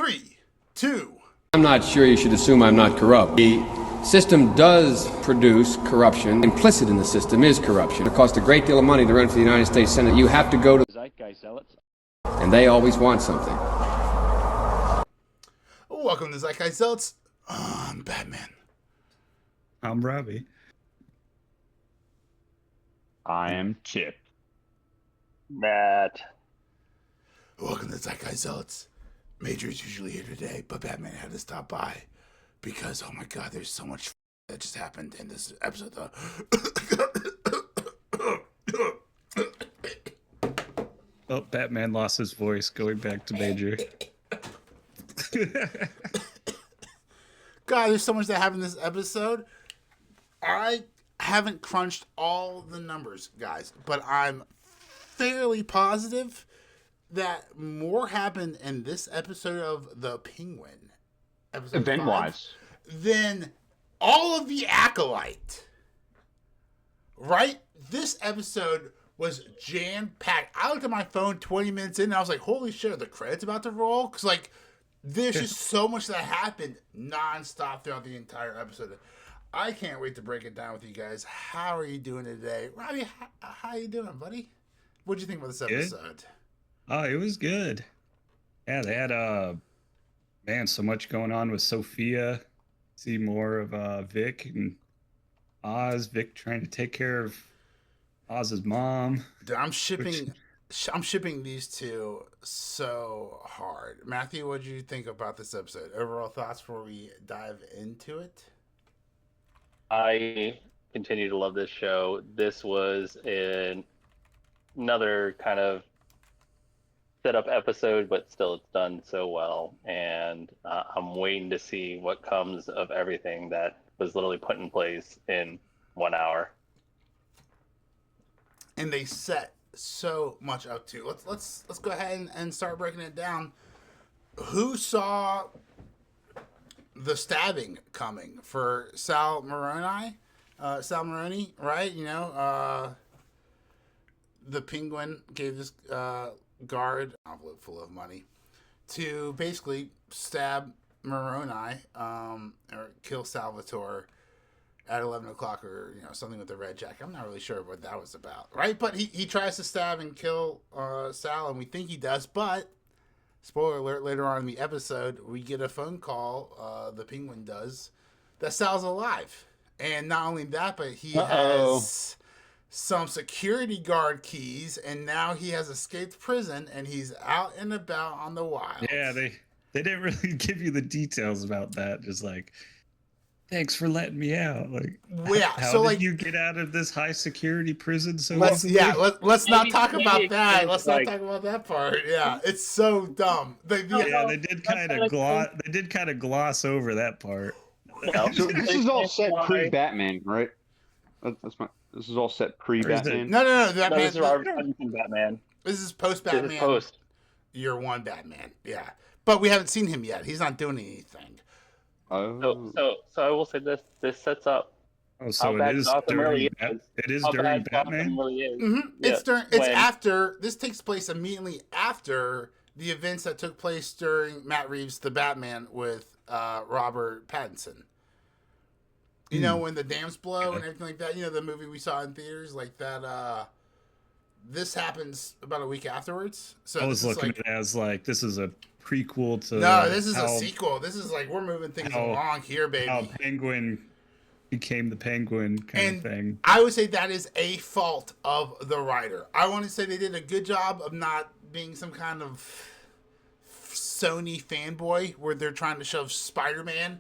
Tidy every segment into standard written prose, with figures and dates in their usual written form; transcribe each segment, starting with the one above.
3, 2. I'm not sure you should assume I'm not corrupt. The system does produce corruption. Implicit in the system is corruption. It costs a great deal of money to run for the United States Senate. You have to go to Zeitgeist zealots, and they always want something. Welcome to Zeitgeist Zealots. I'm Batman. I'm Robbie. I am Chip. Matt. Welcome to Zeitgeist Zealots. Major's usually here today, but Batman had to stop by because, oh my god, there's so much that just happened in this episode. Oh, Batman lost his voice going back to Major. God, there's so much that happened in this episode. I haven't crunched all the numbers, guys, but I'm fairly positive that more happened in this episode of The Penguin, episode Event-wise, than all of The Acolyte. Right? This episode was jam-packed. I looked at my phone 20 minutes in, and I was like, holy shit, are the credits about to roll? Because, like, there's just so much that happened nonstop throughout the entire episode. I can't wait to break it down with you guys. How are you doing today? Robbie, how you doing, buddy? What'd you think about this episode? Oh, it was good. Yeah, they had so much going on with Sofia. See more of Vic and Oz. Vic trying to take care of Oz's mom. Dude, I'm shipping these two so hard. Matthew, what did you think about this episode? Overall thoughts before we dive into it? I continue to love this show. This was another kind of setup episode, but still it's done so well. And I'm waiting to see what comes of everything that was literally put in place in 1 hour. And they set so much up to. Let's go ahead and start breaking it down. Who saw the stabbing coming for Sal Maroni? Sal Maroni, right? You know, the Penguin gave this guard an envelope full of money to basically stab Maroni or kill Salvatore at 11 o'clock or, you know, something with the red jacket. I'm not really sure what that was about, right? But he tries to stab and kill Sal, and we think he does, but spoiler alert, later on in the episode, we get a phone call, the Penguin does, that Sal's alive. And not only that, but he has some security guard keys, and now he has escaped prison, and he's out and about on the wild. Yeah, they didn't really give you the details about that. Just like, thanks for letting me out. Like, yeah, how did you get out of this high security prison so easily? Let's not talk about that. Let's not talk about that part. Yeah, it's so dumb. They did kind of gloss over that part. So this is all set pre-Batman, right? This is all set pre-Batman. No. This is Batman. This is post-Batman. This is post. Year one Batman. Yeah, but we haven't seen him yet. He's not doing anything. Oh. So I will say this. This sets up. Oh, so it is during Batman. Really is. Mm-hmm. Yeah. It's after. This takes place immediately after the events that took place during Matt Reeves' The Batman with Robert Pattinson. You know, when the dams blow and everything like that. You know, the movie we saw in theaters like that. This happens about a week afterwards. So I was looking at it as like this is a prequel to. No, this is a sequel. This is like we're moving things along here, baby. How Penguin became the Penguin kind of thing. I would say that is a fault of the writer. I want to say they did a good job of not being some kind of Sony fanboy where they're trying to shove Spider-Man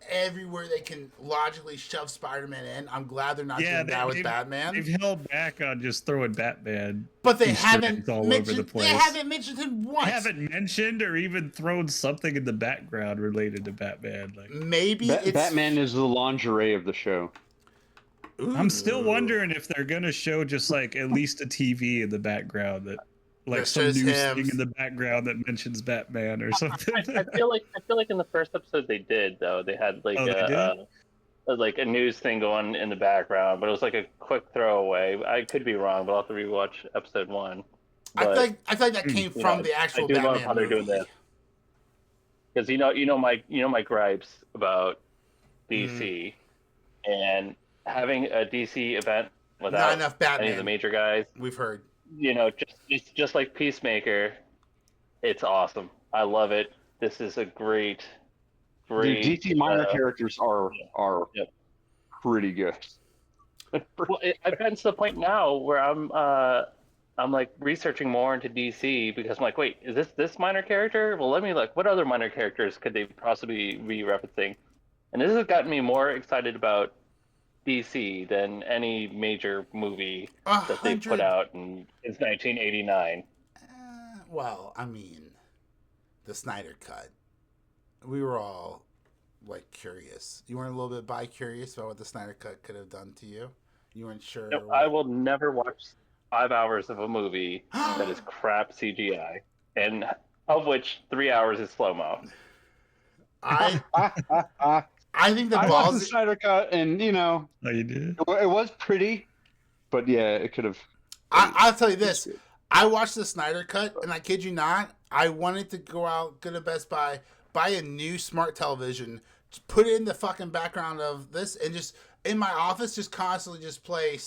everywhere they can logically shove Spider-Man in. I'm glad they're not doing that with Batman. They've held back on just throwing Batman, but they haven't all over the place. They haven't mentioned him once. They haven't mentioned or even thrown something in the background related to Batman. Like maybe Batman is the lingerie of the show. Ooh. I'm still wondering if they're gonna show just like at least a TV in the background that. Like some news thing in the background that mentions Batman or something. I feel like in the first episode they did though. They had like a news thing going in the background, but it was like a quick throwaway. I could be wrong, but I'll have to rewatch episode 1. But, I think that came from the actual Batman movie. because my gripes about DC and having a DC event Not without enough any of the Batman. major guys. We've heard. Just like Peacemaker, it's awesome. I love it. This is a great. Dude, DC minor characters are Yep. pretty good. Well, I've gotten to the point now where I'm like researching more into DC because I'm like, wait, is this minor character? Well, let me look. What other minor characters could they possibly be referencing? And this has gotten me more excited about DC than any major movie that they've put out since 1989. Well, I mean, the Snyder Cut. We were all like curious. You weren't a little bit bi-curious about what the Snyder Cut could have done to you? You weren't sure? No, I will never watch 5 hours of a movie that is crap CGI, and of which 3 hours is slow-mo. I think the I balls. watched the Snyder Cut, and Oh, you did? it was pretty, but yeah, it could have. I'll tell you this. I watched the Snyder Cut, and I kid you not, I wanted to go out, go to Best Buy, buy a new smart television, just put it in the fucking background of this, and just in my office, just constantly just play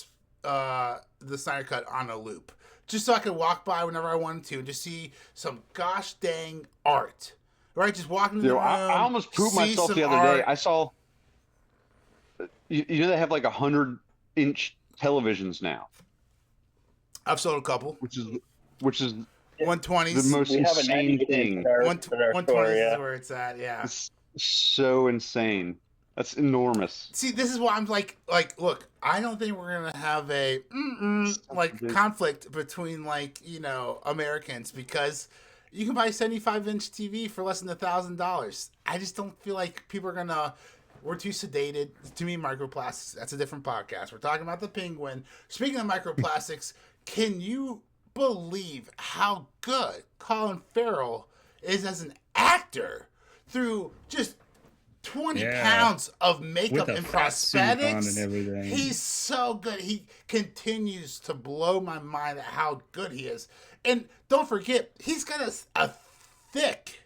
the Snyder Cut on a loop, just so I could walk by whenever I wanted to and just see some gosh dang art. Right, just walking in the room. I almost pooped myself the other day. I saw. You know they have like 100-inch televisions now. I've sold a couple. Which is 120s. the most insane thing. 120s is where it's at. Yeah. It's so insane. That's enormous. See, this is why I'm like, look, I don't think we're gonna have a conflict between Americans because you can buy a 75-inch TV for less than $1,000. I just don't feel like people are gonna. We're too sedated. To me, microplastics. That's a different podcast. We're talking about the Penguin. Speaking of microplastics, can you believe how good Colin Farrell is as an actor through just 20 pounds of makeup and prosthetics? And everything. He's so good. He continues to blow my mind at how good he is. And don't forget, he's got a thick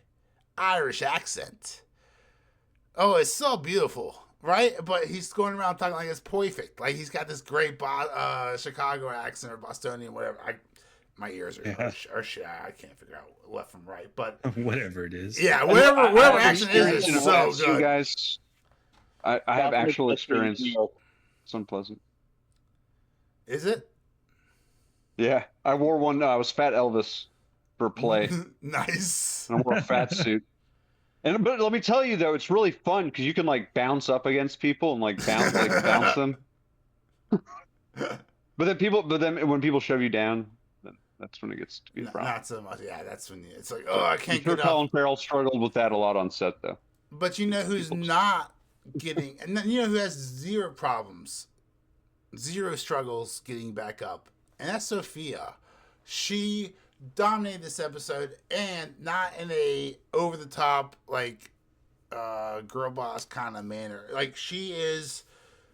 Irish accent. Oh, it's so beautiful, right? But he's going around talking like it's perfect. Like he's got this great Chicago accent or Bostonian, whatever. My ears are shit. I can't figure out left from right, but whatever it is. Yeah, whatever accent is so good. You guys, I have actual experience. It's unpleasant. Is it? Yeah, I wore one. I was Fat Elvis for play. Nice. And I wore a fat suit. But let me tell you though, it's really fun because you can like bounce up against people and bounce them. But then when people shove you down, then that's when it gets to be a problem. Not so much. Yeah, that's when it's like, oh, I can't get up. Colin Farrell struggled with that a lot on set though. But you know who's not getting, and you know who has zero problems, zero struggles getting back up, and that's Sofia. She dominated this episode, and not in a over the top girl boss kind of manner. Like she is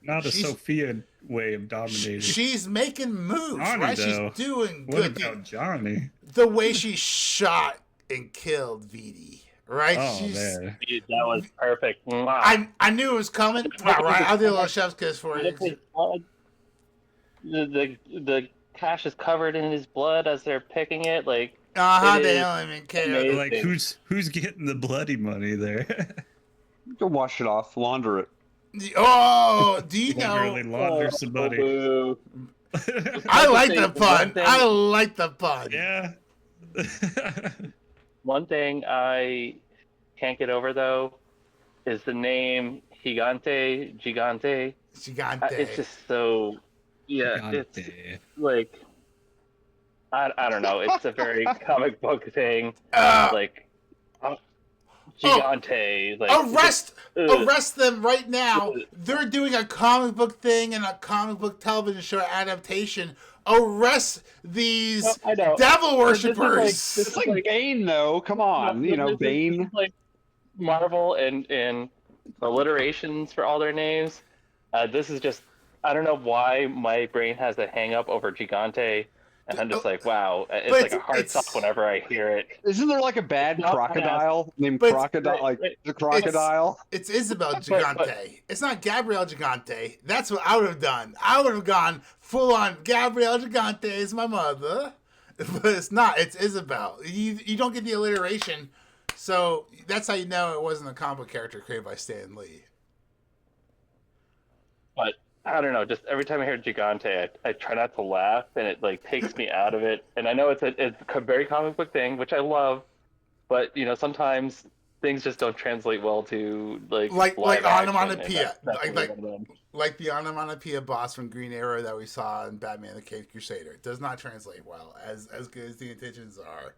not a Sofia way of dominating. She's making moves, Johnny, right? though. She's doing what good. What about Johnny? The way she shot and killed Vidi, right? Oh man, that was perfect. Wow. I knew it was coming. Right, I'll do a little chef's kiss for you. The cash is covered in his blood as they're picking it. They don't even care. Amazing. Like who's getting the bloody money there? You can wash it off, launder it. Oh, do you know? Really launder somebody. I like the pun. I like the pun. Yeah. One thing I can't get over though is the name Gigante. It's just so. Yeah, Gigante. it's like I don't know. It's a very comic book thing. Gigante. Arrest them right now. They're doing a comic book thing and a comic book television show adaptation. Arrest these devil worshippers. This is like Bane, though. Come on, Bane. This is like Marvel and alliterations for all their names. This is just. I don't know why my brain has a hang up over Gigante. And I'm just like, wow, it's But like a hard stop whenever I hear it. Isn't there like a bad Not crocodile named But- Crocodile, like the crocodile? It's Isabel Gigante. It's not Gabrielle Gigante. That's what I would have done. I would have gone full on Gabrielle Gigante is my mother. But it's not. It's Isabel. You don't get the alliteration. So that's how you know it wasn't a comic book character created by Stan Lee. But I don't know. Just every time I hear Gigante, I try not to laugh, and it like takes me out of it. And I know it's a very comic book thing, which I love, but you know sometimes things just don't translate well to like onomatopoeia, like the onomatopoeia boss from Green Arrow that we saw in Batman: The Caped Crusader. It does not translate well, as good as the intentions are.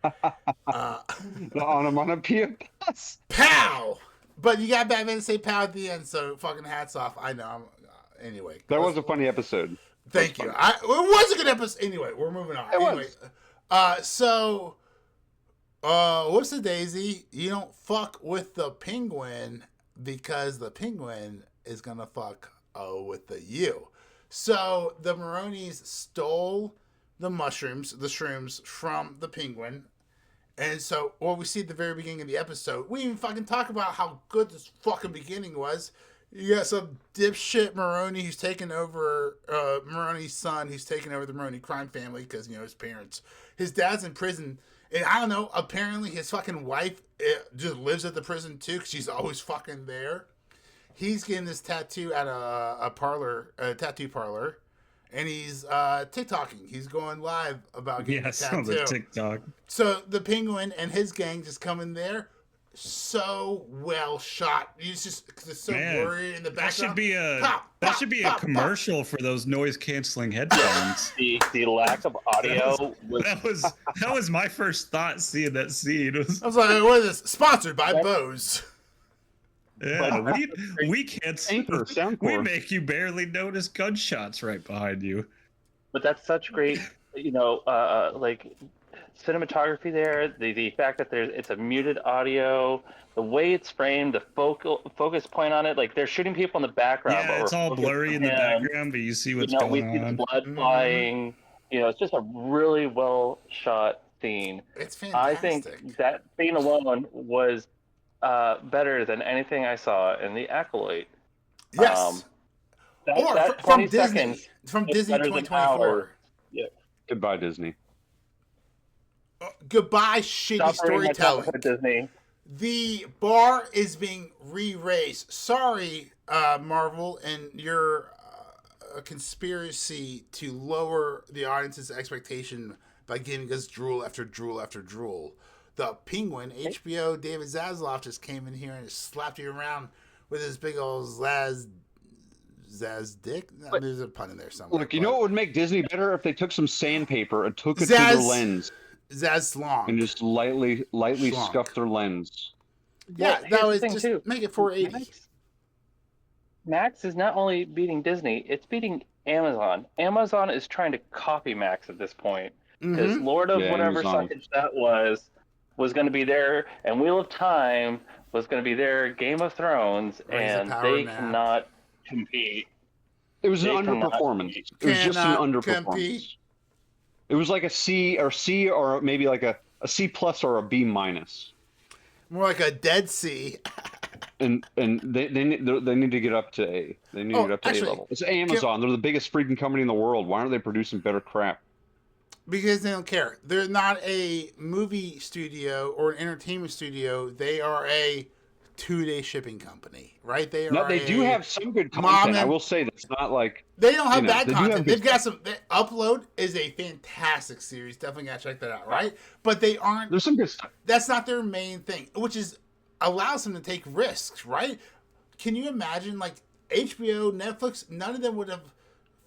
The onomatopoeia boss. Pow! But you got Batman to say pow at the end, so fucking hats off. I know. Anyway, That was a funny episode. Thank you. It was a good episode. Anyway, we're moving on. What's the daisy? You don't fuck with the penguin because the penguin is gonna fuck with the you. So the Maronis stole the shrooms from the penguin. And so what we see at the very beginning of the episode, we didn't even fucking talk about how good this fucking beginning was. You got some dipshit Maroni who's taken over, Maroni's son who's taken over the Maroni crime family because, you know, his dad's in prison. And I don't know, apparently his fucking wife just lives at the prison too because she's always fucking there. He's getting this tattoo at a tattoo parlor. And he's TikToking. He's going live about getting the tattoo. on the TikTok. So the penguin and his gang just come in there. So well shot. He's just so blurry in the background. That should be a commercial for those noise canceling headphones. The lack of audio was that was my first thought seeing that scene. I was like, what is this? Sponsored by Bose. Yeah, we can't. We make you barely notice gunshots right behind you. But that's such great, you know, like cinematography there. The fact that it's a muted audio, the way it's framed, the focus point on it. Like they're shooting people in the background. Yeah, but it's all blurry in the background, but you see what's going on. We see the blood flying. You know, it's just a really well shot scene. It's fantastic. I think that scene alone was better than anything I saw in The Acolyte. Yes. From Disney. From Disney 2024. Yeah. Goodbye, Disney. Goodbye, shitty storytelling. Disney. The bar is being re-raised. Sorry, Marvel, and your conspiracy to lower the audience's expectation by giving us drool after drool after drool. The Penguin, HBO, David Zaslav just came in here and just slapped you around with his big old Zaz dick. There's a pun in there somewhere. Look, you know what would make Disney better if they took some sandpaper and took it to their lens. Zaz Slong. And just lightly scuff their lens. Yeah, that was just too. Make it 480. Max is not only beating Disney, it's beating Amazon. Amazon is trying to copy Max at this point. Because Lord of whatever suckage that was going to be there, and Wheel of Time was going to be there, Game of Thrones, and they cannot compete. It was an underperformance. It was just an underperformance. It was like a C or maybe like a C plus or a B minus. More like a dead C. and they need to get up to A. They need to get up to A level. It's Amazon. They're the biggest freaking company in the world. Why aren't they producing better crap? Because they don't care. They're not a movie studio or an entertainment studio. They are a 2-day shipping company, right? They do have some good content. I will say that's not like they don't have bad content. They've got some. Upload is a fantastic series. Definitely gotta check that out, right? But they aren't. There's some good stuff. That's not their main thing, which is allows them to take risks, right? Can you imagine like HBO, Netflix? None of them would have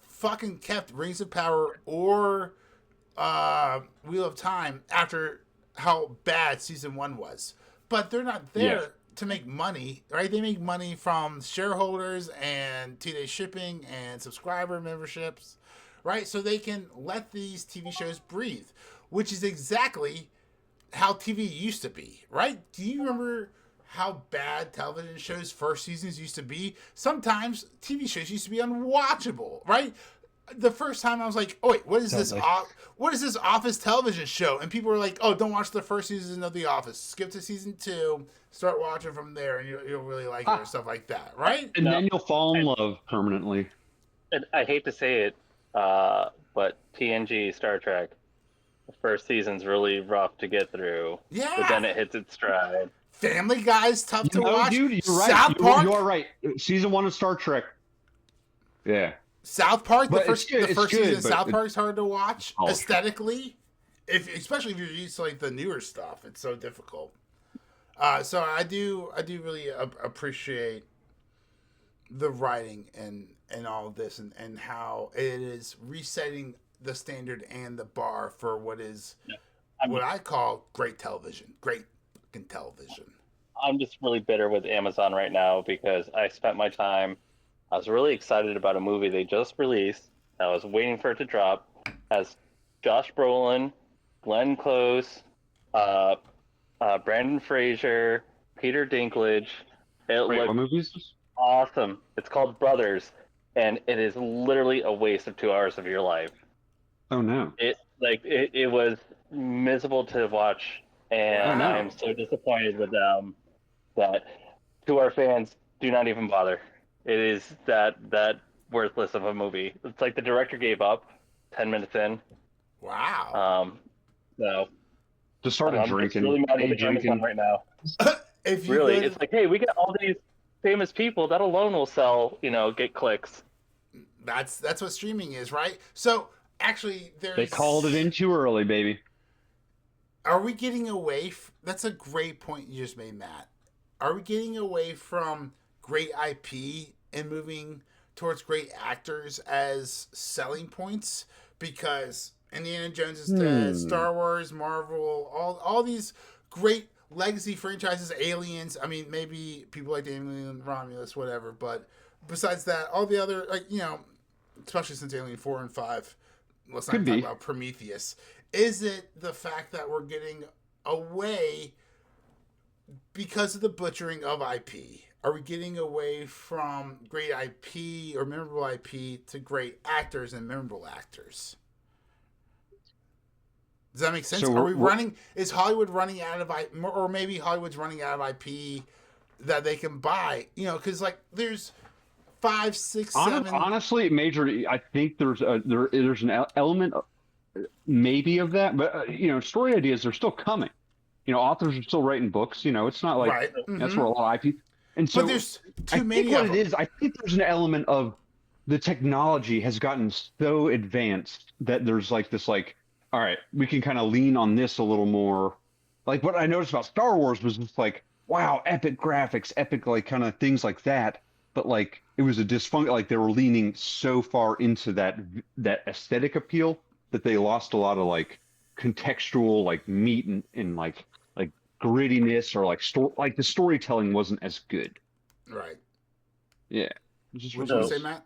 fucking kept Rings of Power or Wheel of Time after how bad season 1 was. But they're not there to make money, right? They make money from shareholders and 2-day shipping and subscriber memberships, right? So they can let these TV shows breathe, which is exactly how TV used to be, right? Do you remember how bad television shows' first seasons used to be? Sometimes TV shows used to be unwatchable, right? the first time I was like, oh wait, what is this? Totally. What is this Office television show? And people were like, oh, don't watch the first season of The Office. Skip to season 2. Start watching from there, and you'll really like it or stuff like that, right? And then you'll fall in love permanently. And I hate to say it, but TNG Star Trek, the first season's really rough to get through. Yeah. But then it hits its stride. Family Guy's tough to watch. Dude, you're right. South Park. You are right. Season 1 of Star Trek. Yeah. South Park. The But first it's season good, of but South Park's hard to watch Oh, aesthetically. Especially if you're used to like the newer stuff, it's so difficult. So I do really appreciate the writing and all of this and how it is resetting the standard and the bar for what is what I call great television, great fucking television. I'm just really bitter with Amazon right now because I spent my time. I was really excited about a movie they just released. I was waiting for it to drop. Has Josh Brolin, Glenn Close, Brandon Fraser, Peter Dinklage. It Wait, what looked movie is this? awesome. It's called Brothers, and it is literally a waste of 2 hours of your life. Oh, no. It was miserable to watch, and Oh, no. I'm so disappointed with them that to our fans, do not even bother. It is that worthless of a movie. It's like the director gave up 10 minutes in. Wow. So Just started I'm drinking. just really mad Hey, with Amazon right now. If you Really, could- it's like, hey, we got all these famous people. That alone will sell, get clicks. that's what streaming is, right? So actually, They called it in too early, baby. Are we getting away? That's a great point you just made, Matt. Are we getting away from great IP and moving towards great actors as selling points? Because Indiana Jones is dead, Star Wars, Marvel, all these great legacy franchises, Aliens. I mean, maybe people like Alien, Romulus, whatever. But besides that, all the other, especially since Alien 4 and 5, let's not talk about Prometheus. Is it the fact that we're getting away because of the butchering of IP? Are we getting away from great IP or memorable IP to great actors and memorable actors? Does that make sense? So Are we running? Is Hollywood running out of IP, or maybe Hollywood's running out of IP that they can buy? Because there's 5, 6, 7. Honestly, Major, I think there's an element maybe of that, but story ideas are still coming. Authors are still writing books. It's not like Right. that's where a lot of IP. And so But there's too many think what of them. it is, I think there's an element of the technology has gotten so advanced that there's this all right, we can kind of lean on this a little more. Like what I noticed about Star Wars was just wow, epic graphics, epic kind of things like that. But it was a dysfunction. They were leaning so far into that aesthetic appeal that they lost a lot of contextual meat and grittiness or the storytelling wasn't as good. Right. Yeah. What did you say, Matt?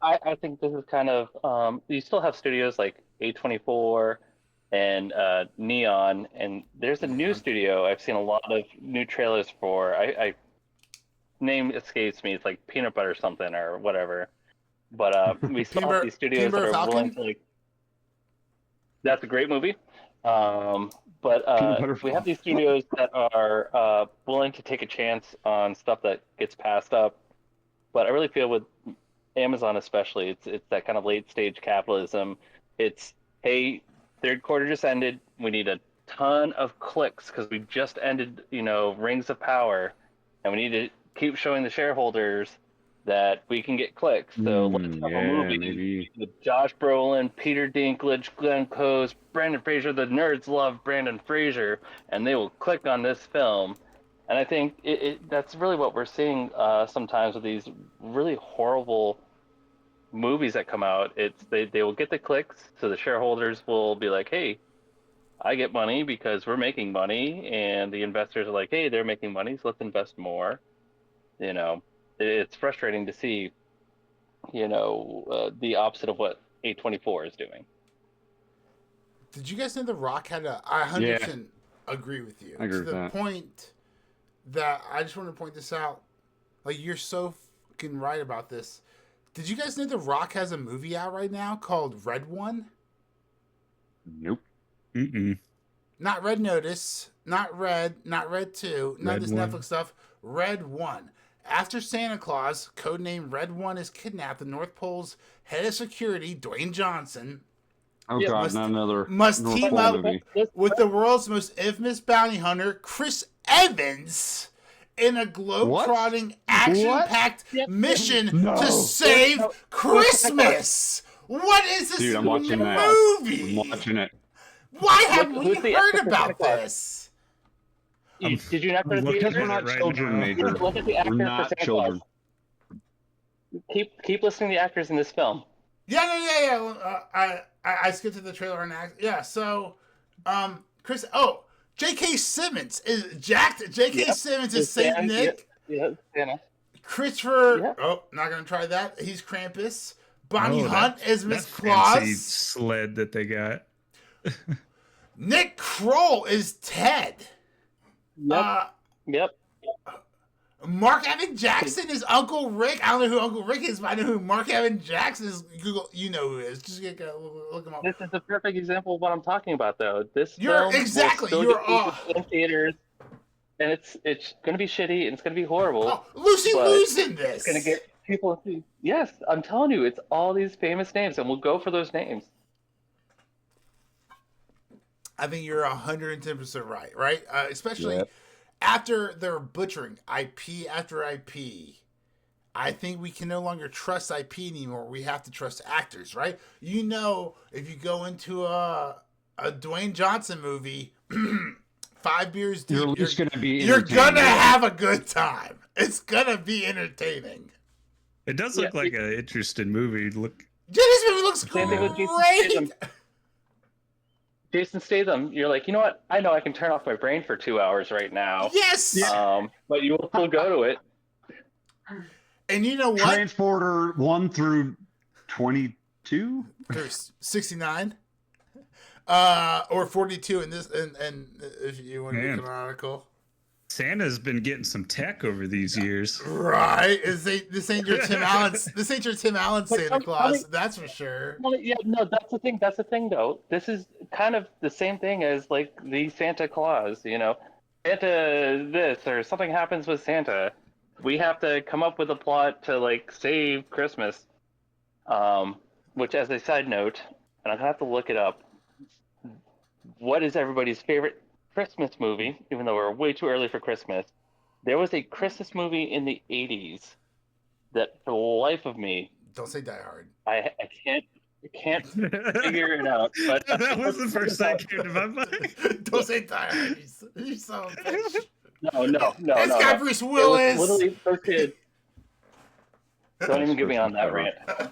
I think this is kind of you still have studios like A24 and Neon, and there's a new studio I've seen a lot of new trailers for. I name escapes me. It's like Peanut Butter something or whatever. But we still have these studios that are willing to That's a great movie. But we have these studios that are willing to take a chance on stuff that gets passed up. But I really feel with Amazon especially, it's that kind of late stage capitalism. It's, hey, third quarter just ended. We need a ton of clicks because we just ended, Rings of Power, and we need to keep showing the shareholders that we can get clicks. So let's have a movie with Josh Brolin, Peter Dinklage, Glenn Close, Brandon Fraser. The nerds love Brandon Fraser, and they will click on this film. And I think that's really what we're seeing sometimes with these really horrible movies that come out. It's they will get the clicks, so the shareholders will be like, hey, I get money because we're making money, and the investors are like, hey, they're making money, so let's invest more. It's frustrating to see, the opposite of what A24 is doing. Did you guys know The Rock had I 100% agree with you. I agree with that. To the point that I just want to point this out. You're so fucking right about this. Did you guys know The Rock has a movie out right now called Red One? Nope. Mm-mm. Not Red Notice, not Red 2, none of this Red Netflix One. stuff. Red One. After Santa Claus, codename Red One, is kidnapped, the North Pole's head of security, Dwayne Johnson, Oh Yeah, God, not another must North team Pole up movie. with the world's most infamous bounty hunter, Chris Evans, in a globe-trotting, action-packed Yep. mission No. to save Christmas. What is this Dude, I'm watching that. movie? I'm watching it. Why haven't we Who's the heard actor for about Santa Claus? this? Did you not go to looking the Because we're at not it right children, now. Major. Look at the actor We're for not Santa children. Claus. Keep listening to the actors in this film. Yeah. I skipped to the trailer and yeah. So, Chris. Oh, J.K. Simmons is jacked. J.K. Yep. Simmons is It's Saint Santa, Nick. Yeah, Santa. Christopher. Yeah. Oh, not gonna try that. He's Krampus. Bonnie Oh, Hunt that- is Miss that fancy Claus. sled that they got. Nick Kroll is Ted. Yep. Yep. Mark Evan Jackson is Uncle Rick. I don't know who Uncle Rick is, but I know who Mark Evan Jackson is. Google, you know who he is. Just look him up. This is a perfect example of what I'm talking about, though. This You're film will exactly. still You're get people in theaters, and it's going to be shitty and it's going to be horrible. Oh, Lucy but Liu's in this. It's going to get people. Yes, I'm telling you, it's all these famous names, and we'll go for those names. I think you're 110% right, right? Especially Yep. after they're butchering IP after IP. I think we can no longer trust IP anymore. We have to trust actors, right? You know, if you go into a Dwayne Johnson movie, 5 beers deep, You're at least going to be you're entertained. gonna have a good time. It's gonna be entertaining. It does Yeah, look like an interesting movie. Look, Yeah, this movie looks Same thing with Jason great. Statham. Jason Statham, you're like, you know what? I know I can turn off my brain for 2 hours right now. Yes. But you will still go to it. And you know what? Transporter 1 through 22? There's 69. Or 42 in this, and if you want to be Man. canonical. Santa's been getting some tech over these years. Right. This ain't your Tim Allen. This ain't your Tim Allen Santa tell me- Claus. That's for sure. Well, yeah, no, that's the thing. That's the thing, though. This is kind of the same thing as like the Santa Claus. You know, Santa this or something happens with Santa. We have to come up with a plot to like save Christmas. Which, as a side note, and I'm gonna have to look it up. What is everybody's favorite Christmas movie? Even though we're way too early for Christmas, there was a Christmas movie in the '80s that, for the life of me, Don't say Die Hard. I can't figure it out. But That was the first thing that came to my mind. Don't say Die Hard. You son of a bitch. No. It's got Bruce It was Willis. literally those kids. Don't even get me on that rant. Best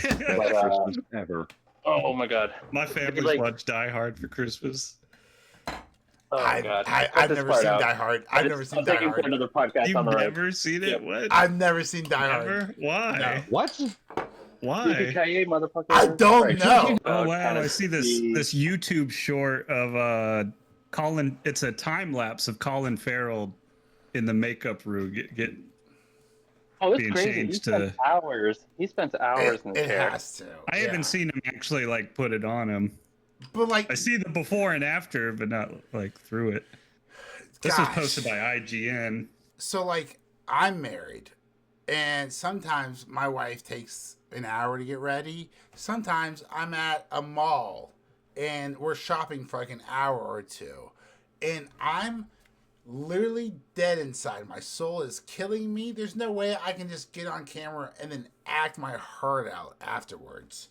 But, Christmas ever. oh my god. My family's Like- watched Die Hard for Christmas. Oh my god. Cut I've this never part seen out. Die Hard. I've never seen I'm Die taking for Hard. another podcast You've on the road. never seen it? Yep. What? I've never seen Die Hard. Never? Why? What? Why? Yippee-ki-yay, motherfucker. I don't know. Oh wow! kind of I see this YouTube short of Colin. It's a time lapse of Colin Farrell in the makeup room. Get Oh, it's being crazy. He changed spends to- hours. He spends hours in the It chair. has to. I yeah. haven't seen him actually like put it on him. But like, I see the before and after, but not like through it. This was gosh. posted by IGN. So like, I'm married, and sometimes my wife takes an hour to get ready. Sometimes I'm at a mall and we're shopping for like an hour or two, and I'm literally dead inside. My soul is killing me. There's no way I can just get on camera and then act my heart out afterwards.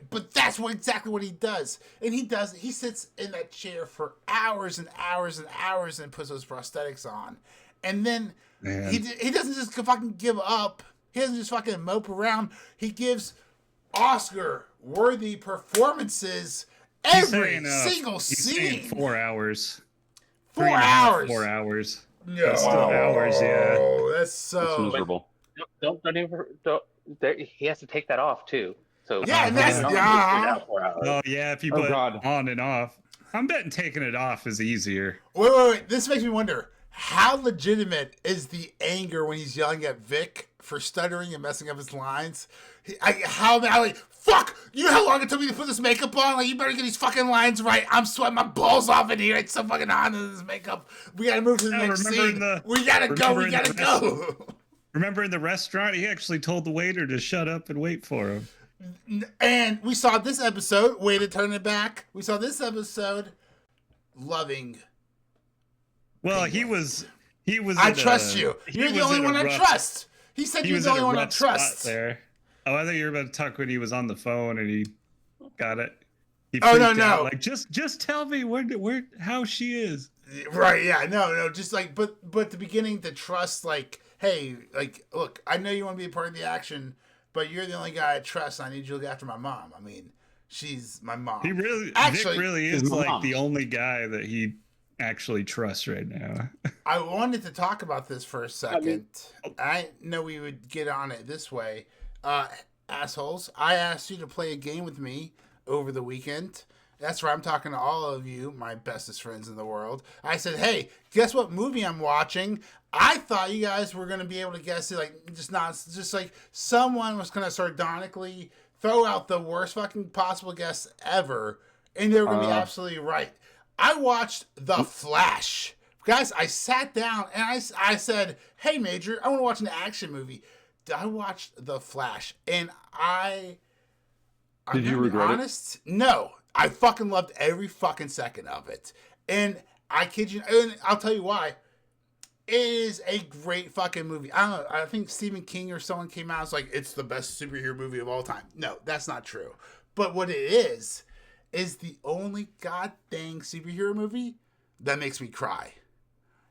But that's exactly what he does. And he sits in that chair for hours and hours and hours and puts those prosthetics on. And then Man. he doesn't just fucking give up. He doesn't just fucking mope around. He gives Oscar-worthy performances every single he's scene. saying 4 hours. 4 3.5, hours. 4 hours. No. That's still hours, yeah. That's It's so... miserable. He has to take that off too. So Yeah, and that's- not yeah. now 4 hours. Oh yeah, if you Oh, put God. on and off. I'm betting taking it off is easier. Wait. This makes me wonder, how legitimate is the anger when he's yelling at Vic for stuttering and messing up his lines. Fuck! You know how long it took me to put this makeup on? Like, you better get these fucking lines right. I'm sweating my balls off in here. It's so fucking hot in this makeup. We gotta move to the next scene. We gotta go. Remember in the restaurant, he actually told the waiter to shut up and wait for him. And we saw this episode, way to turn it back. We saw this episode, loving. Well, Penguin. he was. I trust you. You're the only one I trust. He said you're the only one I trust. There. Oh, I thought you were about to talk when he was on the phone and he got it. He no. Like, just tell me where how she is. Right? Yeah. No. Just like, but the beginning to trust, like, hey, like, look, I know you want to be a part of the action, but you're the only guy I trust. I need you to look after my mom. I mean, she's my mom. Vic really is like the only guy that he actually trusts right now. I wanted to talk about this for a second. I know we would get on it this way. Assholes, I asked you to play a game with me over the weekend. That's right, I'm talking to all of you, my bestest friends in the world. I said, hey, guess what movie I'm watching? I thought you guys were going to be able to guess it, like, just like someone was going to sardonically throw out the worst fucking possible guess ever, and they were going to be absolutely right. I watched The Flash. Guys, I sat down and I said, hey, Major, I want to watch an action movie. I watched The Flash, and Did you regret it? No. I fucking loved every fucking second of it. And I kid you, and I'll tell you why. It is a great fucking movie. I don't know, I think Stephen King or someone came out and was like, it's the best superhero movie of all time. No, that's not true. But what it is the only goddamn superhero movie that makes me cry.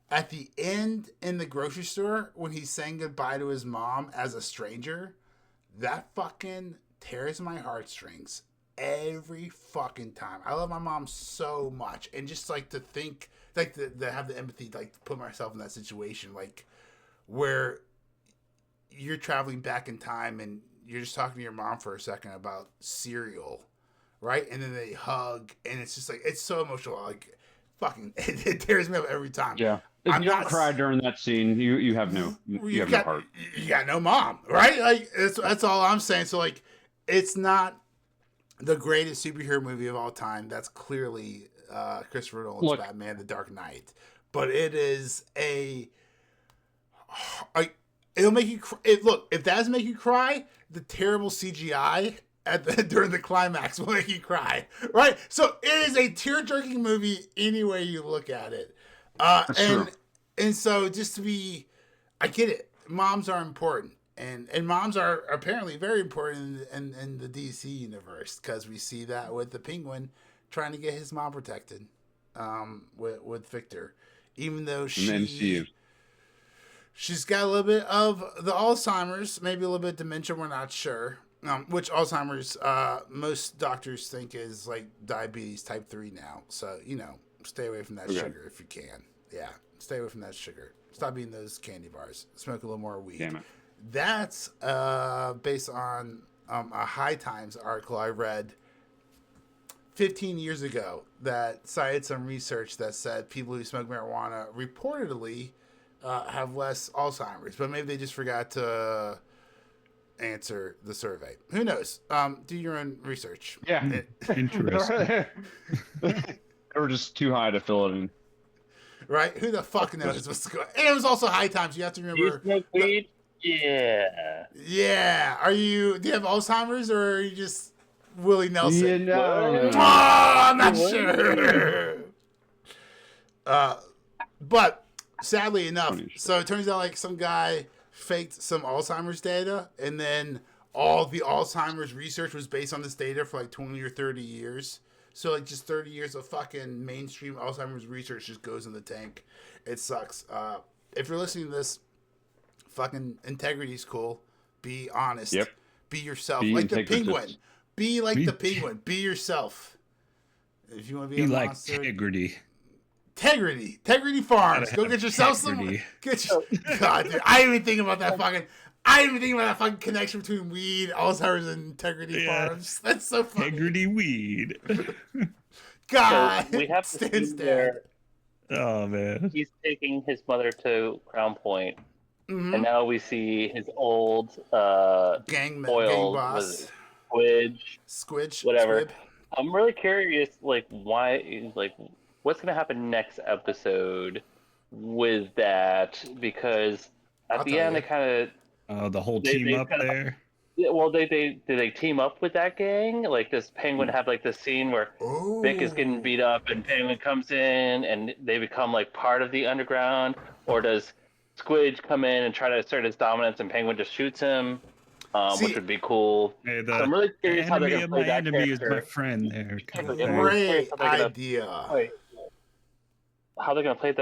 At the end in the grocery store, when he's saying goodbye to his mom as a stranger, that fucking tears my heartstrings every fucking time. I love my mom so much. And just like to think, like to have the empathy, like to put myself in that situation, like where you're traveling back in time and you're just talking to your mom for a second about cereal, right? And then they hug, and it's just like, it's so emotional. Like, fucking, it tears me up every time. Yeah. If you don't cry during that scene, you have no no heart. You got no mom, right? Like, that's all I'm saying. So, like, it's not the greatest superhero movie of all time. That's clearly Christopher Nolan's Batman: The Dark Knight. But it is it'll make you cry. Look, if that doesn't make you cry, the terrible CGI during the climax will make you cry, right? So it is a tear-jerking movie any way you look at it. And so just to be, I get it. Moms are important, and moms are apparently very important in the DC universe, because we see that with the Penguin trying to get his mom protected, with Victor, even though she's got a little bit of the Alzheimer's, maybe a little bit of dementia. We're not sure. Which Alzheimer's, most doctors think is like diabetes type 3 now. So, stay away from that sugar if you can. Yeah, stay away from that sugar. Stop eating those candy bars. Smoke a little more weed. Damn it. That's based on a High Times article I read 15 years ago that cited some research that said people who smoke marijuana reportedly have less Alzheimer's. But maybe they just forgot to answer the survey. Who knows? Do your own research. Yeah. Interesting. They were just too high to fill it in. Right? Who the fuck knows what's going on? And it was also High Times. You have to remember. You smoke weed? Yeah. Yeah. Do you have Alzheimer's, or are you just Willie Nelson? Yeah, no. Oh, I'm not sure. But sadly enough, so it turns out like some guy faked some Alzheimer's data, and then all the Alzheimer's research was based on this data for like 20 or 30 years. So like just 30 years of fucking mainstream Alzheimer's research just goes in the tank. It sucks. If you're listening to this, fucking integrity's cool. Be honest. Yep. Be yourself. Be like the integritous. Penguin. Be like the Penguin. Be yourself. If you want to be a like monster. integrity. Integrity Farms. Go get yourself some. God, dude. I didn't even think about that fucking connection between weed, Alzheimer's, and Integrity Farms. That's so funny. Integrity weed. God. So we have to stands see there. Oh man. He's taking his mother to Crown Point, and now we see his old gang foil was boss, Squid, Squib. whatever. I'm really curious, like why, like what's gonna happen next episode with that, because at I'll the tell end you. they kind of The whole team up kind of, there. yeah, well, did they team up with that gang? Like, does Penguin have like this scene where Vic is getting Oh, beat up and Penguin comes in and they become like part of the underground, or does Squid come in and try to assert his dominance and Penguin just shoots him, which see, would be cool. Hey, So I'm really the curious how they're enemy gonna of play my that enemy is my character. friend. There, kind of Exactly. I'm really thing. curious great idea. How they're gonna play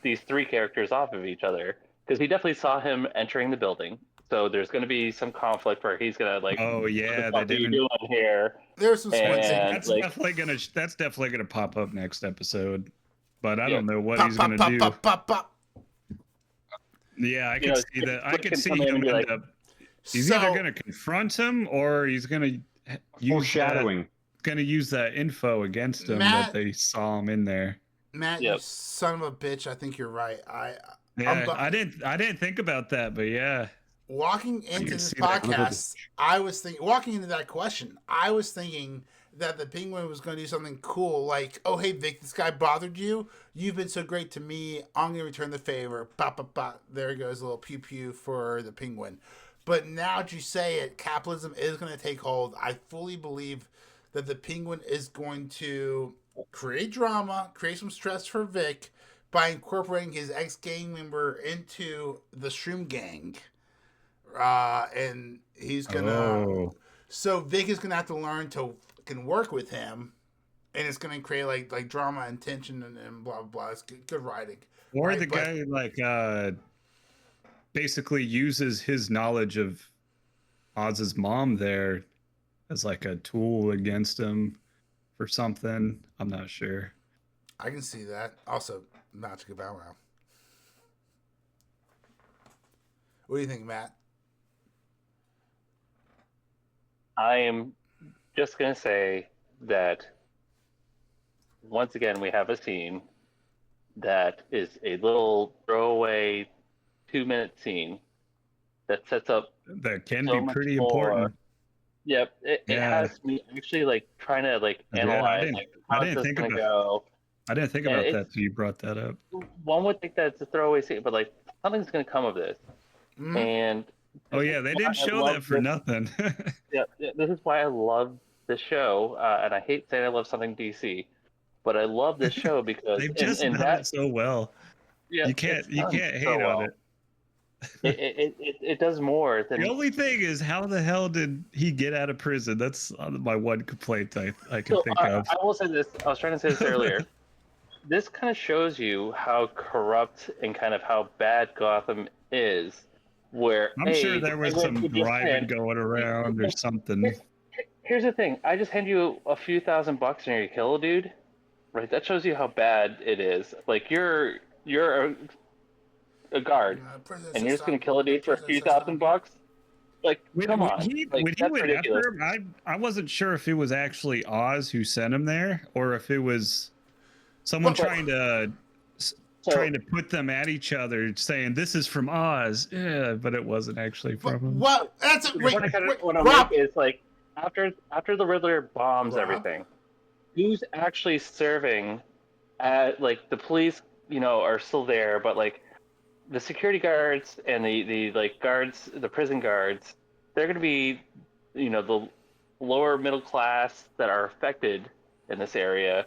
these three characters off of each other, because he definitely saw him entering the building. So there's going to be some conflict where he's gonna like, Oh what the yeah, they fuck are you didn't. doing here? There's some Squid That's thing. And that's like, definitely gonna pop up next episode. But I yeah, don't know what Pop, he's pop, gonna pop, do. pop, pop, pop. Yeah, I you could know, see that. I Squid could can see come in him and be end like, up. He's either So, gonna confront him or he's gonna Foreshadowing. use that info against him Matt- that they saw him in there. Matt, you Yep. son of a bitch. I think you're right. Yeah, I didn't think about that, but yeah. Walking can into this see that. podcast, I was thinking, walking into that question, I was thinking that the Penguin was going to do something cool, like, oh, hey, Vic, this guy bothered you. You've been so great to me. I'm going to return the favor. Bop, bop, bop. There goes a little pew pew for the Penguin. But now that you say it, capitalism is going to take hold. I fully believe that the Penguin is going to create drama, create some stress for Vic by incorporating his ex-gang member into the Shroom Gang. And he's gonna. Oh, So Vic is gonna have to learn to can work with him, and it's gonna create like drama and tension and blah blah blah. It's good writing. or right? the But- guy like basically uses his knowledge of Oz's mom there as like a tool against him for something. I'm not sure. I can see that. Also, Magic of Bow Wow. What do you think, Matt? I am just gonna say that once again we have a scene that is a little throwaway 2-minute scene that sets up That can so be much pretty more. important. Yep, it Yeah. has me actually like trying to like Yeah, I analyze didn't- like I how's didn't this think gonna about- go. I didn't think And about it's- that till you brought that up. One would think that it's a throwaway scene, but like something's gonna come of this. Mhm. And Oh yeah, they didn't I show love that for this- nothing. Yeah, this is why I love this show, and I hate saying I love something DC, but I love this show because They've just in done that it so well. yeah, You can't it's done hate so on well. it. It does more than The only thing is, how the hell did he get out of prison? That's my one complaint I can So think of. I will say this. I was trying to say this earlier. This kind of shows you how corrupt and kind of how bad Gotham is. Where I'm sure there was Penguin some could just bribing hand- going around or something. Here's the thing. I just hand you a few $1,000 and you kill a dude, right? That shows you how bad it is. Like you're a guard, and you're just gonna kill a dude for a few $1,000? Like, come on. Like, When he that's went ridiculous. after him, I wasn't sure if it was actually Oz who sent him there, or if it was someone Look, wait. trying to put them at each other, saying this is from Oz. Yeah, but it wasn't actually from him. What? That's a, wait, What I'm Rob. is like after the Riddler bombs Rob? everything, who's actually serving at like the police, are still there, but like the security guards and the like guards, the prison guards, they're gonna be, the lower middle class that are affected in this area.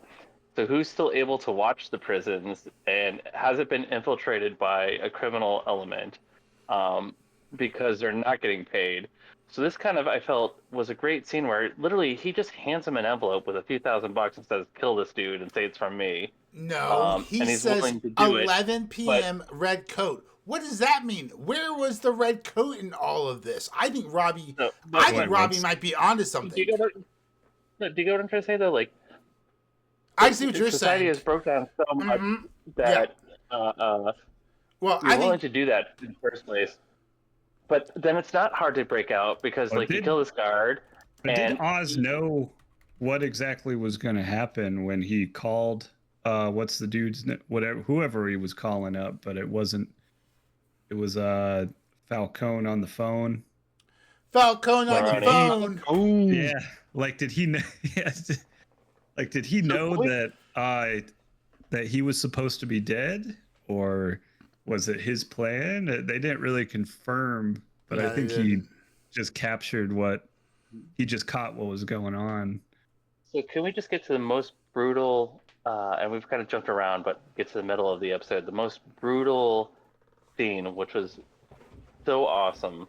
So who's still able to watch the prisons and hasn't been infiltrated by a criminal element because they're not getting paid. So this kind of, I felt, was a great scene where literally he just hands him an envelope with a few $1,000 and says, kill this dude and say it's from me. No, he and he's says willing to do it, 11 p.m. red coat. What does that mean? Where was the red coat in all of this? I think Robbie. So, I think wait, Robbie what's- might be onto do something. you get what I'm trying to say though? Like, I see what you're society saying. has broke down so much Mhm. that Well, you're I willing think to do that in the first place. But then it's not hard to break out because But like you did- kill this guard. But And did Oz know what exactly was going to happen when he called? What's the dude's whatever, whoever he was calling up? But it wasn't It was Falcone on the phone. Falcone on Like, the did he- phone. Oh, Yeah, like did he know? Yeah, like did he know that he was supposed to be dead, or was it his plan? They didn't really confirm, but I No, they think he didn't. just captured he just caught what was going on. So can we just get to the most brutal, and we've kind of jumped around, but get to the middle of the episode, the most brutal scene, which was so awesome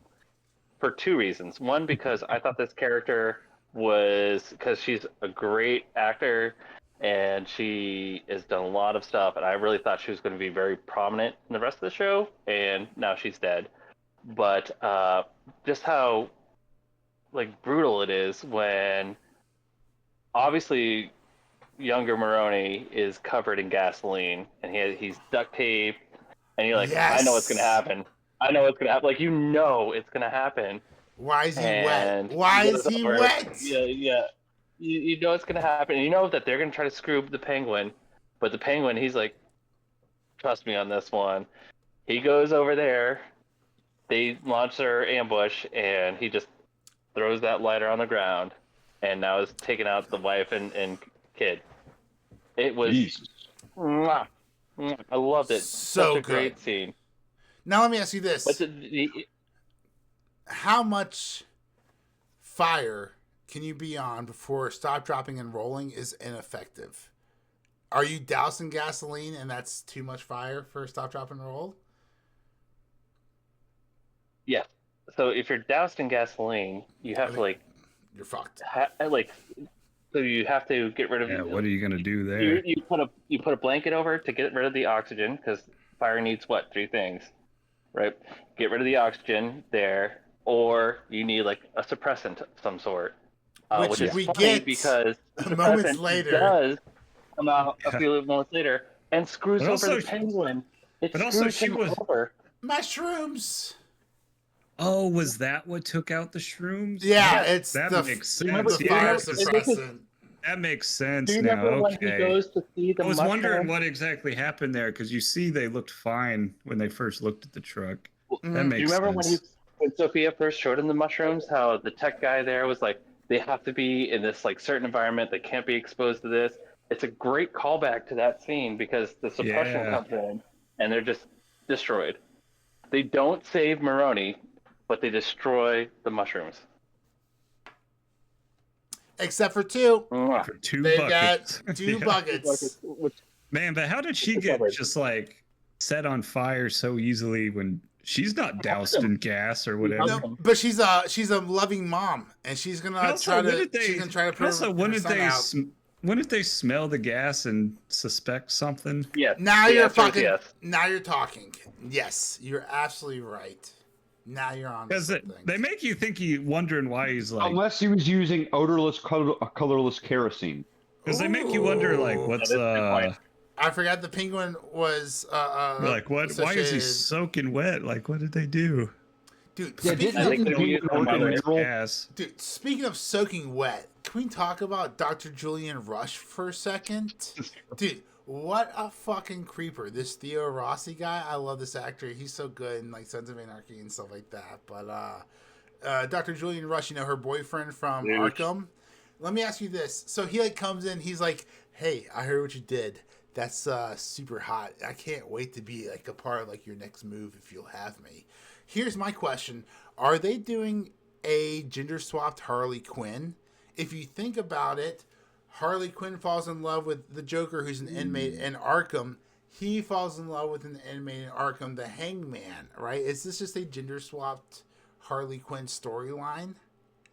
for two reasons. One, because I thought this character because she's a great actor and she has done a lot of stuff, and I really thought she was going to be very prominent in the rest of the show, and now she's dead. But just how like brutal it is when obviously younger Maroni is covered in gasoline and he's duct taped, and you're like, I know what's gonna Yes. happen. I know what's gonna happen. Like, you know it's gonna happen. Why is he And wet? Why he is goes he over- wet? Yeah. You know it's gonna happen. And you know that they're gonna try to screw the Penguin, but the Penguin, he's like, trust me on this one. He goes over there. They launch their ambush, and he just throws that lighter on the ground, and now is taking out the wife and kid. It was, Jesus. mwah, mwah. I loved it. So Such a good. great scene. Now let me ask you this: But how much fire can you be on before stop, dropping, and rolling is ineffective? Are you dousing gasoline and that's too much fire for stop, drop, and roll? yeah. So if you're doused in gasoline, you have to like You're fucked. so you have to get rid of. Yeah, what are you gonna do there? You put a blanket over to get rid of the oxygen, because fire needs what, 3 things, right? Get rid of the oxygen there, or you need like a suppressant of some sort, Which is we funny get because the moments suppressant later. does come out a few moments later and screws But over also the Penguin. It but also screws she him was- over. Mushrooms. Oh, was that what took out the shrooms? Yeah, Yeah, it's that the makes the sense. fire Yeah, suppressant. that makes sense Do you now. remember when he Okay. goes to see the I was mushroom? wondering what exactly happened there, because you see they looked fine when they first looked at the truck. That Mhm. makes Do you remember sense. when Sophia first showed him the mushrooms? How the tech guy there was like, they have to be in this like certain environment. They can't be exposed to this. It's a great callback to that scene because the suppression Yeah. comes in and they're just destroyed. They don't save Maroni, but they destroy the mushrooms. Except for 2. Mwah. For 2 They buckets. got 2 Yeah. buckets. Man, but how did she get just like set on fire so easily when she's not doused in gas or whatever? No, but she's a loving mom, and she's gonna And also, try to wouldn't she's gonna try to put also, her wouldn't son they out. wouldn't they smell the gas and suspect something? Yes. Now The you're answer is fucking. yes. Now you're talking. Yes, you're absolutely right. Now you're on to Because something. they make you think wondering why he's like. Unless he was using odorless, colorless kerosene. Because they make you wonder, like, Ooh. what's That is a good point. I forgot the Penguin was like what? Why is he associated- soaking wet? Like, what did they do? Dude, Yeah, speaking I of, think they're using work in another- mineral. Gas. dude, speaking of soaking wet, can we talk about Dr. Julian Rush for a second? Dude, what a fucking creeper. This Theo Rossi guy, I love this actor. He's so good in like Sons of Anarchy and stuff like that. But Dr. Julian Rush, you know, her boyfriend from Dude. Arkham. Let me ask you this. So he like comes in, he's like, "Hey, I heard what you did. That's super hot. I can't wait to be like a part of like your next move if you'll have me." Here's my question. Are they doing a gender swapped Harley Quinn? If you think about it, Harley Quinn falls in love with the Joker, who's an inmate in Arkham. He falls in love with an inmate in Arkham, the Hangman, right? Is this just a gender swapped Harley Quinn storyline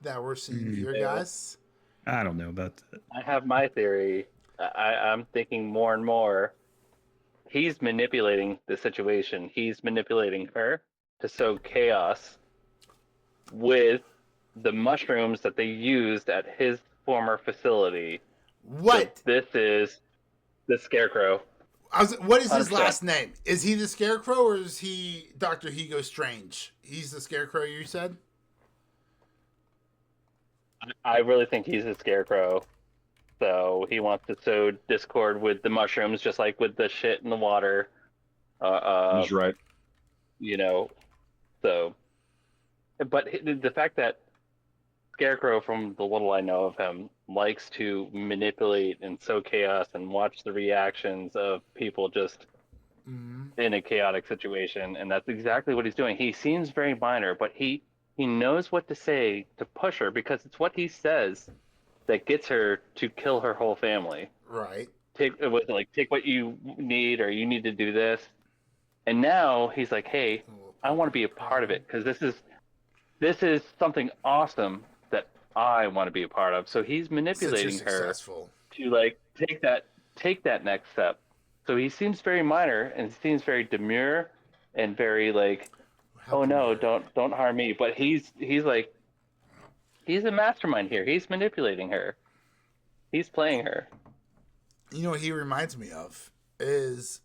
that we're seeing here, Yeah. guys? I don't know about that. I have my theory. I'm thinking more and more. He's manipulating the situation. He's manipulating her to sow chaos with the mushrooms that they used at his former facility. What? So this is the Scarecrow. What is his 100%. last name? Is he the Scarecrow or is he Dr. Hugo Strange? He's the Scarecrow, you said? I really think he's a Scarecrow. So he wants to sow discord with the mushrooms, just like with the shit in the water. He's right. you know. So, but the fact that Scarecrow, from the little I know of him, likes to manipulate and sow chaos and watch the reactions of people just in a chaotic situation, and that's exactly what he's doing. He seems very minor, but he knows what to say to push her because it's what he says that gets her to kill her whole family. Right. Take what you need, or you need to do this. And now he's like, hey, I want to be a part of it because this is something awesome that I want to be a part of. So he's manipulating her to like take that next step. So he seems very minor and seems very demure and very like, oh no, don't harm me. But he's like, he's a mastermind here. He's manipulating her. He's playing her. You know what he reminds me of is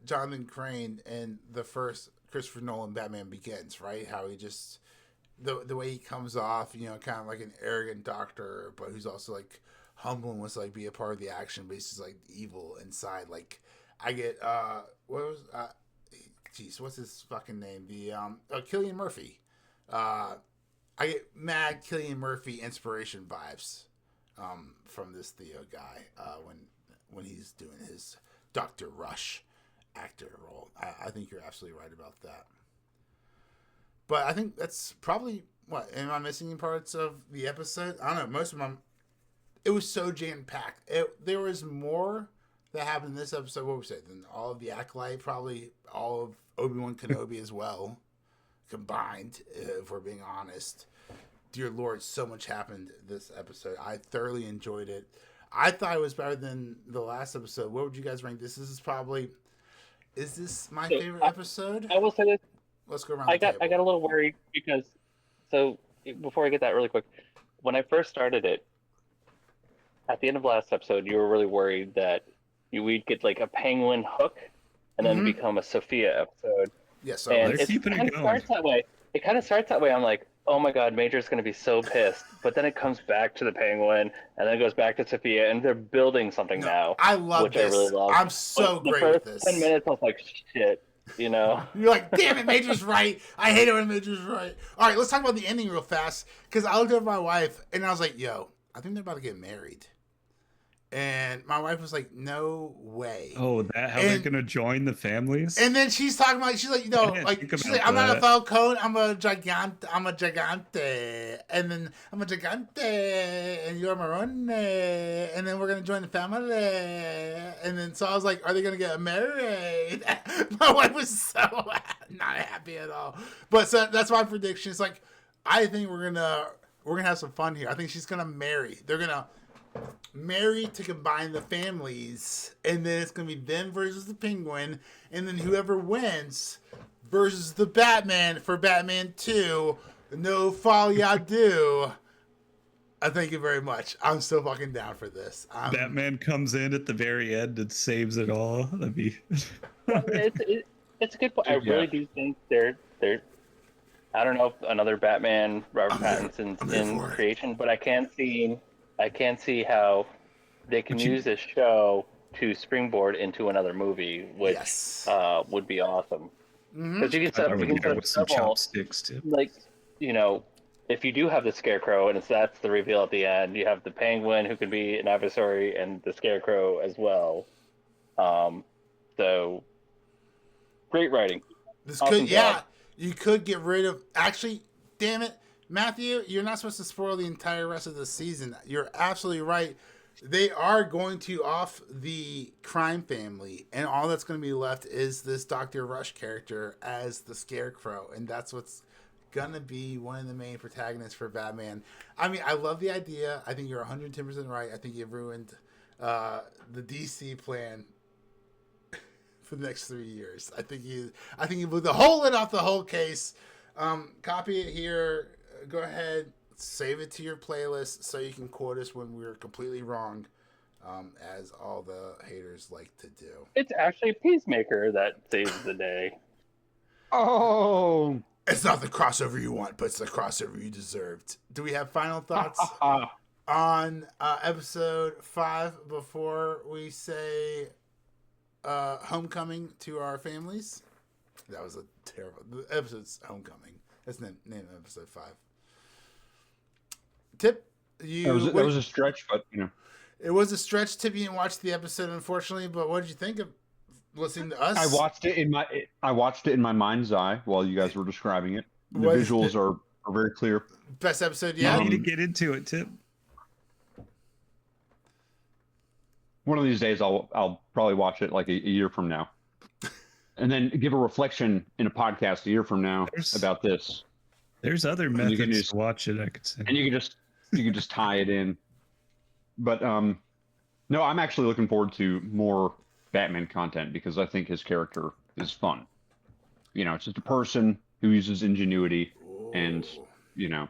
Jonathan Crane in the first Christopher Nolan Batman Begins, right? How he just the way he comes off, you know, kind of like an arrogant doctor, but who's also like humble and wants to like be a part of the action, but he's just like evil inside. Like I get what's his fucking name? The Cillian Murphy. I get mad Cillian Murphy inspiration vibes from this Theo guy when he's doing his Dr. Rush actor role. I think you're absolutely right about that. But I think that's probably what. Am I missing any parts of the episode? I don't know. Most of them. It was so jam packed. There was more that happened in this episode. What would we say? Than all of the Acolyte, probably all of Obi-Wan Kenobi as well, combined. If we're being honest. Dear Lord, so much happened this episode. I thoroughly enjoyed it. I thought it was better than the last episode. What would you guys rank this? Is this my favorite episode? I will say this. Let's go around I got a little worried because, so before I get that really quick, when I first started it, at the end of last episode, you were really worried that we'd get like a Penguin hook and then become a Sofia episode. Yes, and they're keeping it going. Starts that way. It kind of starts that way. I'm like, oh my god, Major's going to be so pissed. But then it comes back to the Penguin, and then it goes back to Sophia, and they're building something now. I love which this. I really love. I'm so but great the with first this. 10 minutes, I was like, shit, you know? You're like, damn it, Major's right. I hate it when Major's right. All right, let's talk about the ending real fast, because I looked at my wife, and I was like, yo, I think they're about to get married. And my wife was like, no way. Oh, they're going to join the families? And then she's talking about, she's like, you know, like, she's like, I'm not a falcon, I'm a gigante. And then I'm a gigante, and you're a maroni. And then we're going to join the family. And then, so I was like, are they going to get married? My wife was so not happy at all. But so that's my prediction. It's like, I think we're going to have some fun here. I think she's going to marry. They're going to marry to combine the families, and then it's gonna be them versus the Penguin, and then whoever wins versus the Batman for Batman 2. No foul ya do. I thank you very much. I'm so fucking down for this. Batman comes in at the very end and saves it all. That'd be. It's a good point. I really do think they're. I don't know if another Batman, Robert Pattinson's in creation, but I can't see how they can use this show to springboard into another movie, which would be awesome. Because you can set up some chopsticks too. Like, you know, if you do have the Scarecrow, and that's the reveal at the end, you have the Penguin who can be an adversary, and the Scarecrow as well. So great writing. This awesome job. You could get rid of. Actually, damn it. Matthew, you're not supposed to spoil the entire rest of the season. You're absolutely right. They are going to off the crime family, and all that's going to be left is this Dr. Rush character as the Scarecrow, and that's what's going to be one of the main protagonists for Batman. I mean, I love the idea. I think you're 110% right. I think you've ruined the DC plan for the next 3 years. I think you blew the whole lid off the whole case. Copy it here. Go ahead, save it to your playlist so you can quote us when we're completely wrong, as all the haters like to do. It's actually Peacemaker that saves the day. Oh! It's not the crossover you want, but it's the crossover you deserved. Do we have final thoughts on episode 5 before we say homecoming to our families? That was a terrible. The episode's Homecoming. That's the name of episode 5. Tip, that was a stretch, but it was a stretch. Tip, you didn't watch the episode, unfortunately. But what did you think of listening to us? I watched it in my mind's eye while you guys were describing it. The visuals are very clear. Best episode yet. You need to get into it, Tip. One of these days, I'll probably watch it like a year from now, and then give a reflection in a podcast a year from now about this. There's other methods to watch it, I could say, and you can just tie it in. But no, I'm actually looking forward to more Batman content because I think his character is fun. It's just a person who uses ingenuity, and yeah,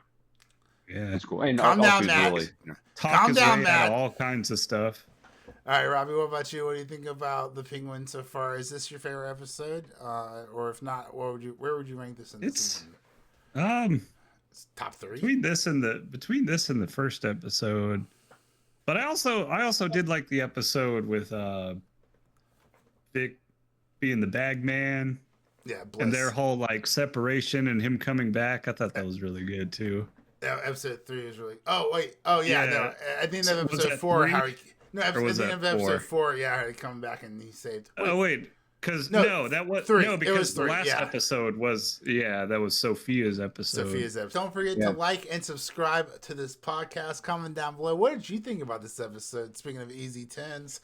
it's cool. And Calm down, he's Max. really, talk his way out of all kinds of stuff. All right, Robbie, what about you? What do you think about the Penguin so far? Is this your favorite episode? Or if not, where would you rank this in the season? It's top 3? Between this and the first episode. But I also did like the episode with Vic being the bag man. Yeah, Bliss. And their whole like separation and him coming back. I thought that was really good too. Yeah, episode 3 is really. Oh wait. Oh yeah. Yeah. No, I think that Was episode that 4. 3? How he. No, I think that of episode 4? 4. Yeah, how he come back and he saved. Oh wait, because No, that was 3. no, It because was 3, the last yeah. episode was that was Sophia's episode. Sophia's episode. Don't forget to like and subscribe to this podcast. Comment down below. What did you think about this episode? Speaking of easy 10s,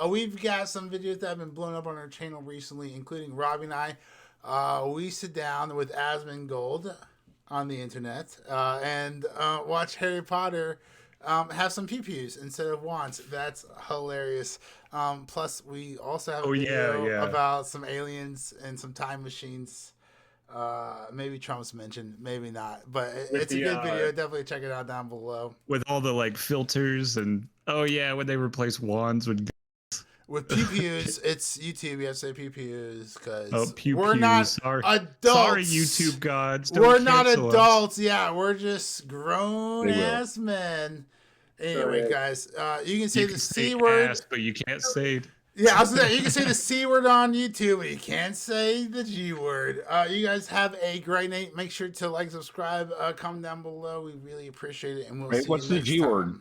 we've got some videos that have been blown up on our channel recently, including Robbie and I. We sit down with Asmongold on the internet and watch Harry Potter have some pew-pews instead of wands. That's hilarious. Plus, we also have a video about some aliens and some time machines. Maybe Trump's mentioned, maybe not. But it's a good video. Definitely check it out down below. With all the like filters and when they replace wands with pew-pews, it's YouTube. You have to say pew-pews because pew-pews. We're not adults. Sorry, YouTube gods. We're not adults. Yeah, we're just grown-ass men. Anyway, guys, you can say the C word. Ass, but you can't say... Yeah, I was saying, you can say the C word on YouTube, but you can't say the G word. You guys have a great night. Make sure to like, subscribe, comment down below. We really appreciate it. And we'll see what's you the next G time. word?